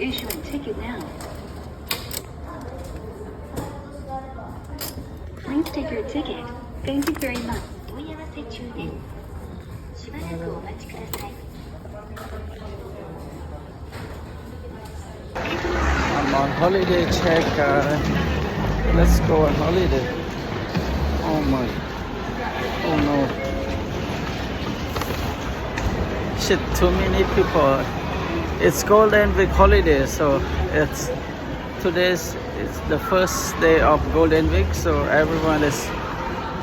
Issuing ticket now. Please take your ticket. Thank you very much. 問い合わせ中です。しばらくお待ちください。I'm on holiday check. Let's go on holiday. Oh my. Oh no. Shit, too many people. It's Golden Week holiday, so it's the first day of Golden Week, so everyone is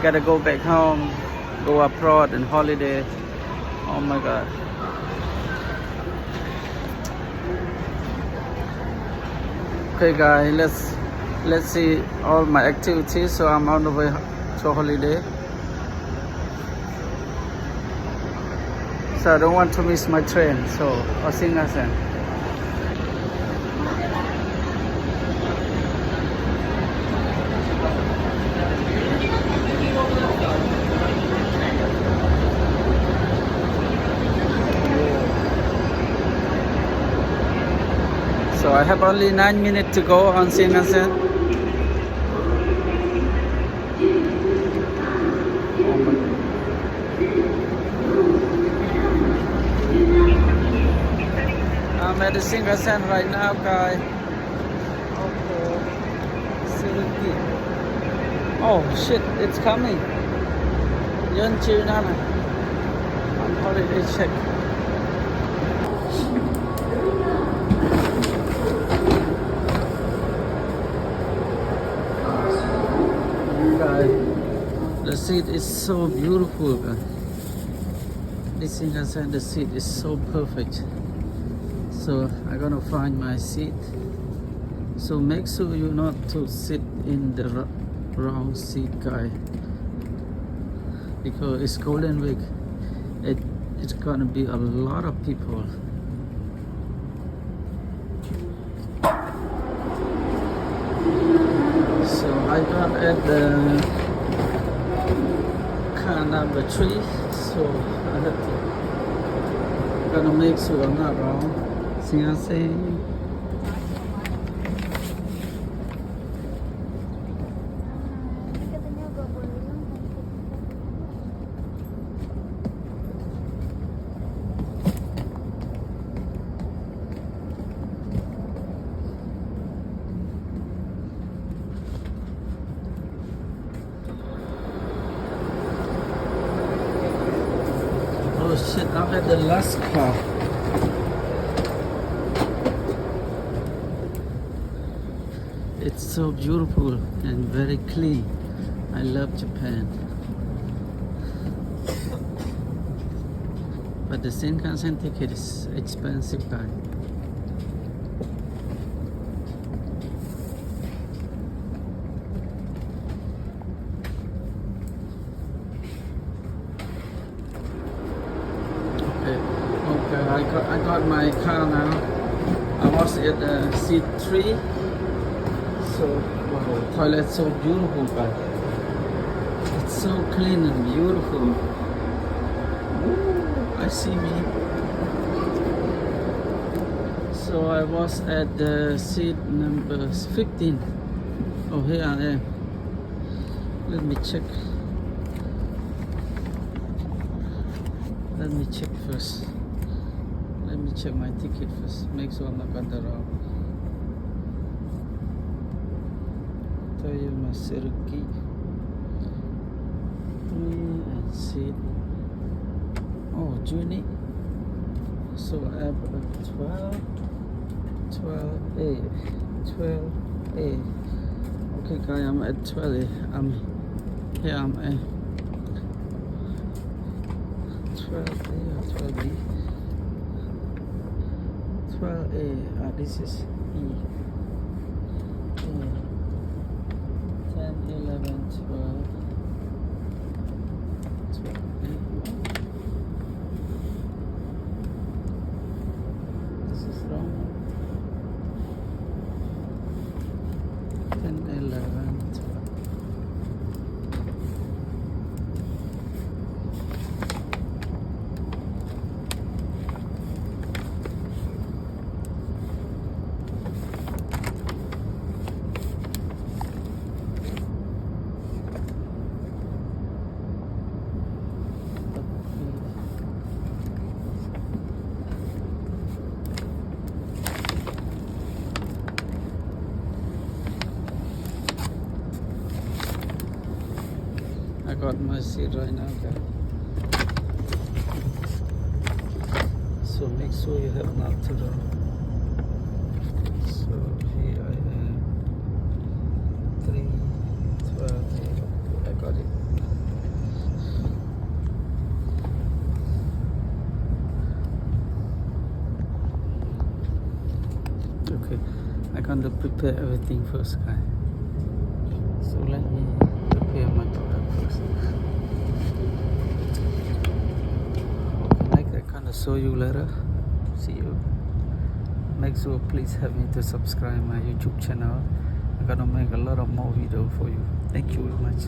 gotta go back home, go abroad and holiday. Oh my god. Okay guys, let's see all my activities. So I'm on the way to holiday. So I don't want to miss my train. So I'll see you guys then. So I have only 9 minutes to go on Shinkansen. I'm at the Shinkansen right now, guys. Okay. Oh shit, it's coming. Yonchi-nana. On holiday check. The seat is so beautiful. This thing inside the seat is so perfect. So I'm gonna find my seat. So make sure you not to sit in the wrong seat, guy. Because it's Golden Week. It's gonna be a lot of people. So I got at the car number 3, so I have to gonna make sure I'm not wrong. See what I'm saying? Oh shit, I'm at the last car. It's so beautiful and very clean. I love Japan. But the Shinkansen ticket is expensive, guys. I got my car now. I was at seat 3. So wow, toilet's so beautiful, guys. It's so clean and beautiful. Ooh, I see me. So I was at the seat number 15. Oh, here I am. Let me check. Let me check first. Let me check my ticket first. Make sure I'm not got that wrong. Toyama Seruki. And seat. Oh, Juni. So I have 12A. 12A. Okay, guys, I'm at 12A. I'm at 12A or 12B. 12A, this is E. 10, 11, 12. 12A. This is wrong. 10, 11, 12. got my seat right now, guys. So make sure you have knocked to the. So here I am. 312. I got it. Okay, I'm going to prepare everything first, guys. So let me prepare my product first. Okay, I kind of show you later. See you. Make sure please help me to subscribe my YouTube channel. I'm gonna make a lot of more video for you. Thank you very much.